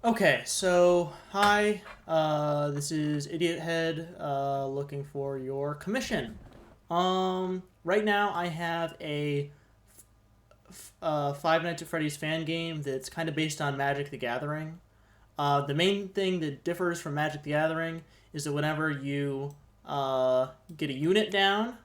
Okay, so hi, this is Idiot Head, looking for your commission. Right now I have a Five Nights at Freddy's fan game that's kind of based on Magic the Gathering. The main thing that differs from Magic the Gathering is that whenever you get a unit down,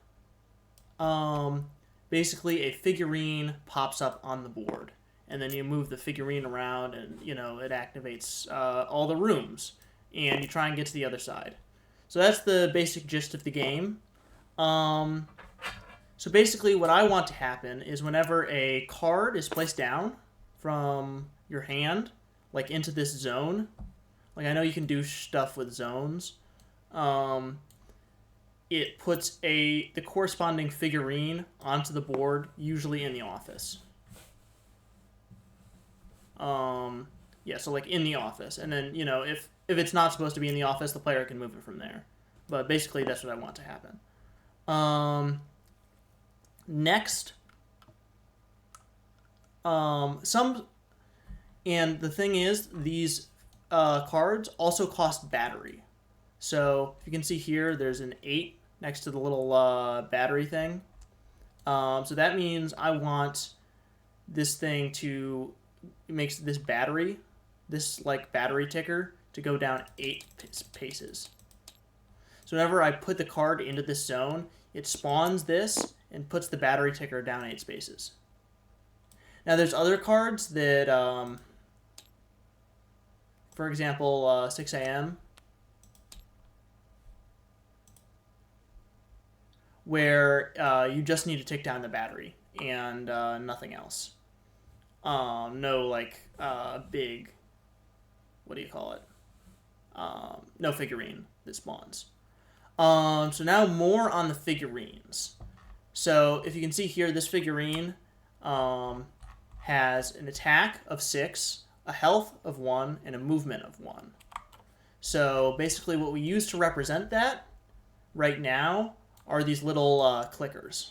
um, basically a figurine pops up on the board, and then you move the figurine around, and it activates all the rooms, and you try and get to the other side. So that's the basic gist of the game. Um, so basically, what I want to happen is whenever a card is placed down from your hand, like into this zone, like I know you can do stuff with zones. Um, it puts the corresponding figurine onto the board, usually in the office. Yeah, so like in the office, and then if it's not supposed to be in the office, the player can move it from there. But basically, that's what I want to happen. Next, some and the thing is, these cards also cost battery. So if you can see here, there's an 8 next to the little battery thing. So that means I want this thing to makes this battery, this like battery ticker, to go down 8 paces. So whenever I put the card into this zone, it spawns this and puts the battery ticker down 8 spaces. Now there's other cards that, for example, 6 a.m., where you just need to take down the battery and nothing else. No like big, what do you call it? No figurine that spawns. So now more on the figurines. So if you can see here, this figurine has an attack of 6, a health of 1, and a movement of 1. So basically what we use to represent that right now are these little clickers.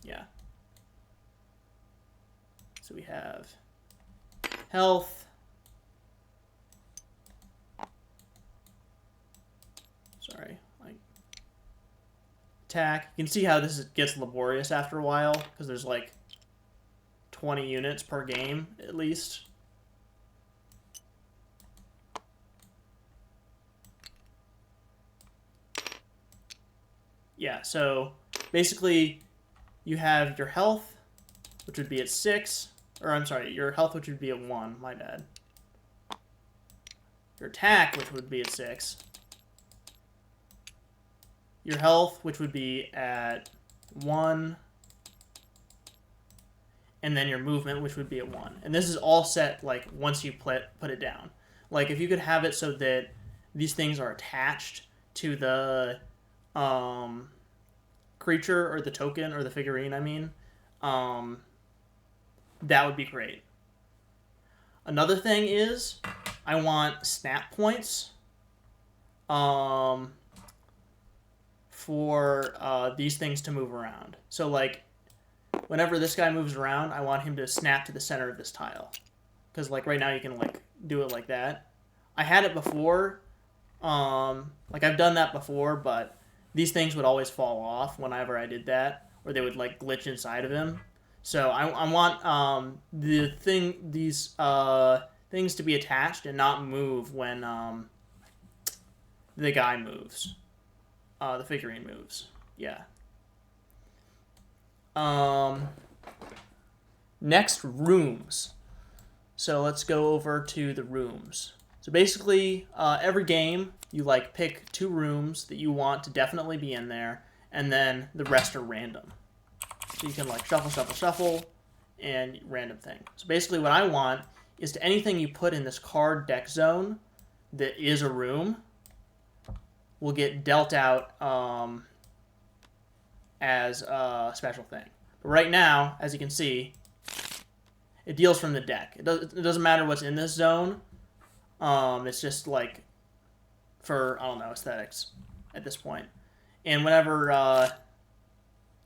Yeah. So we have health. Sorry, like attack. You can see how this gets laborious after a while because there's like 20 units per game at least. Yeah, so basically you have your health, which would be at 6, or I'm sorry, your health, which would be at 1, my bad. Your attack, which would be at 6. Your health, which would be at 1. And then your movement, which would be at 1. And this is all set, like, once you put it down. Like, if you could have it so that these things are attached to the creature or the token or the figurine, I mean, that would be great. Another thing is I want snap points for these things to move around. So, like, whenever this guy moves around, I want him to snap to the center of this tile. Because, like, right now you can, like, do it like that. I had it before. Like, I've done that before, but these things would always fall off whenever I did that. Or they would, like, glitch inside of him. So I want these things to be attached and not move when the guy moves. The figurine moves. Yeah. Next, rooms. So let's go over to the rooms. So basically, every game you like pick 2 rooms that you want to definitely be in there, and then the rest are random. So you can like shuffle, shuffle, shuffle, and random thing. So basically, what I want is to anything you put in this card deck zone that is a room will get dealt out as a special thing. But right now, as you can see, it deals from the deck. It doesn't matter what's in this zone. It's just like for, I don't know, aesthetics at this point. And whenever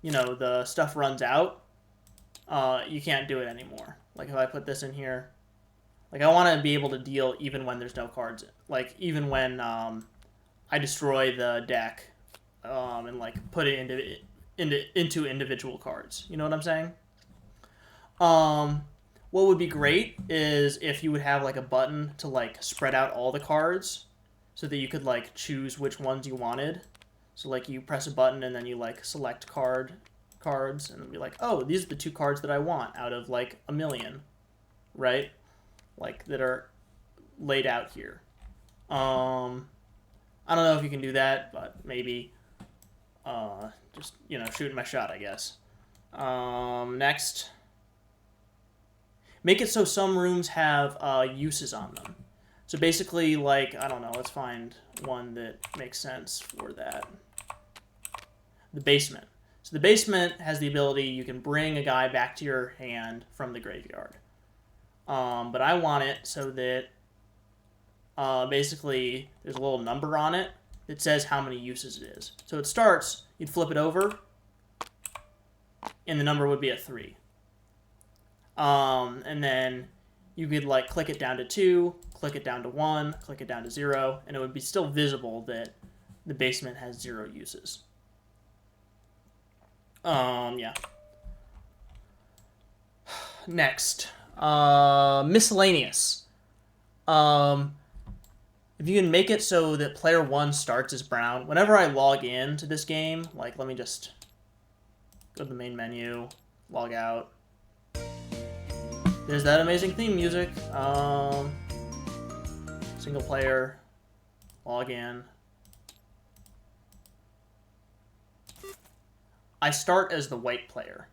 the stuff runs out, you can't do it anymore. Like if I put this in here, like I want to be able to deal even when there's no cards. Like even when I destroy the deck and like put it into individual cards. You know what I'm saying? What would be great is if you would have like a button to like spread out all the cards so that you could like choose which ones you wanted. So like you press a button and then you like select cards and be like, oh, these are the 2 cards that I want out of like a million, right? Like that are laid out here. I don't know if you can do that, but maybe just, you know, shooting my shot, I guess. Next. Make it so some rooms have uses on them. So basically, like, I don't know, let's find one that makes sense for that. The basement. So the basement has the ability, you can bring a guy back to your hand from the graveyard. But I want it so that basically there's a little number on it that says how many uses it is. So it starts, you'd flip it over, and the number would be at 3. And then you could like click it down to 2, click it down to 1, click it down to 0, and it would be still visible that the basement has 0 uses. Yeah. Next, miscellaneous. If you can make it so that player 1 starts as brown, whenever I log in to this game, like let me just go to the main menu, log out. There's that amazing theme music. Single player, log in. I start as the white player.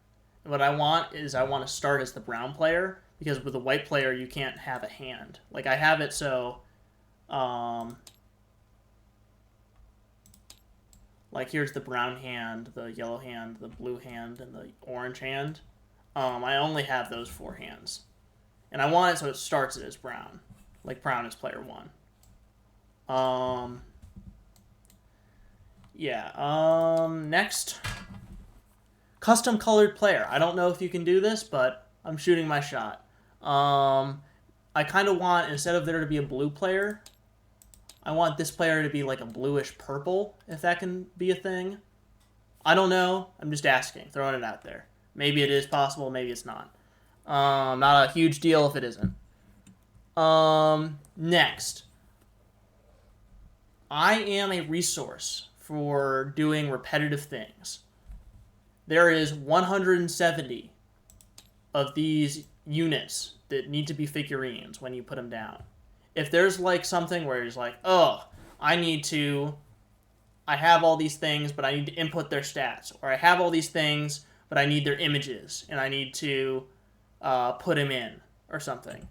And what I want is I want to start as the brown player, because with the white player you can't have a hand. Like I have it so, like here's the brown hand, the yellow hand, the blue hand, and the orange hand. I only have those 4 hands. And I want it so it starts it as brown. Like brown is player 1. Yeah, next. Custom colored player. I don't know if you can do this, but I'm shooting my shot. I kind of want, instead of there to be a blue player, I want this player to be like a bluish purple, if that can be a thing. I don't know. I'm just asking, throwing it out there. Maybe it is possible, maybe it's not. Not a huge deal if it isn't. Next. I am a resource for doing repetitive things. There is 170 of these units that need to be figurines when you put them down. If there's like something where it's like, oh, I have all these things, but I need to input their stats. Or I have all these things, but I need their images, and I need to put them in, or something.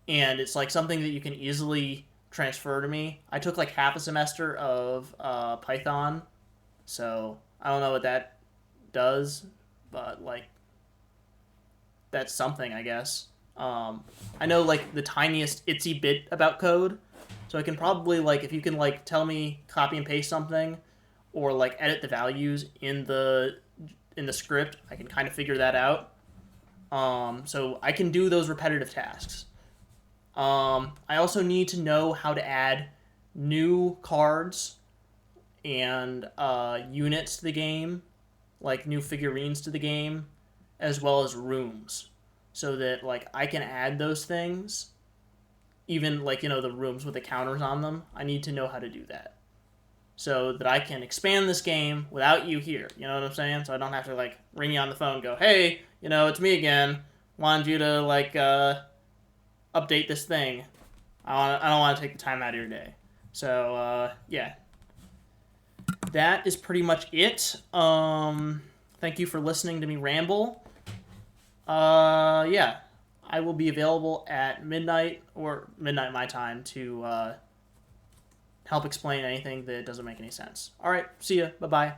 And it's like something that you can easily transfer to me. I took like half a semester of Python, so I don't know what that does, but like that's something, I guess. I know like the tiniest itsy bit about code, so I can probably like, if you can like tell me copy and paste something or like edit the values in the script, I can kind of figure that out. So I can do those repetitive tasks. I also need to know how to add new cards and units to the game, like new figurines to the game, as well as rooms, so that like I can add those things, even like, you know, the rooms with the counters on them. I need to know how to do that so that I can expand this game without you here. You know what I'm saying? So I don't have to like ring you on the phone and go, hey, you know, it's me again. Wanted you to like update this thing. I don't want to take the time out of your day. So yeah, that is pretty much it. Thank you for listening to me ramble. Yeah, I will be available at midnight my time to help explain anything that doesn't make any sense. All right, see ya. Bye-bye.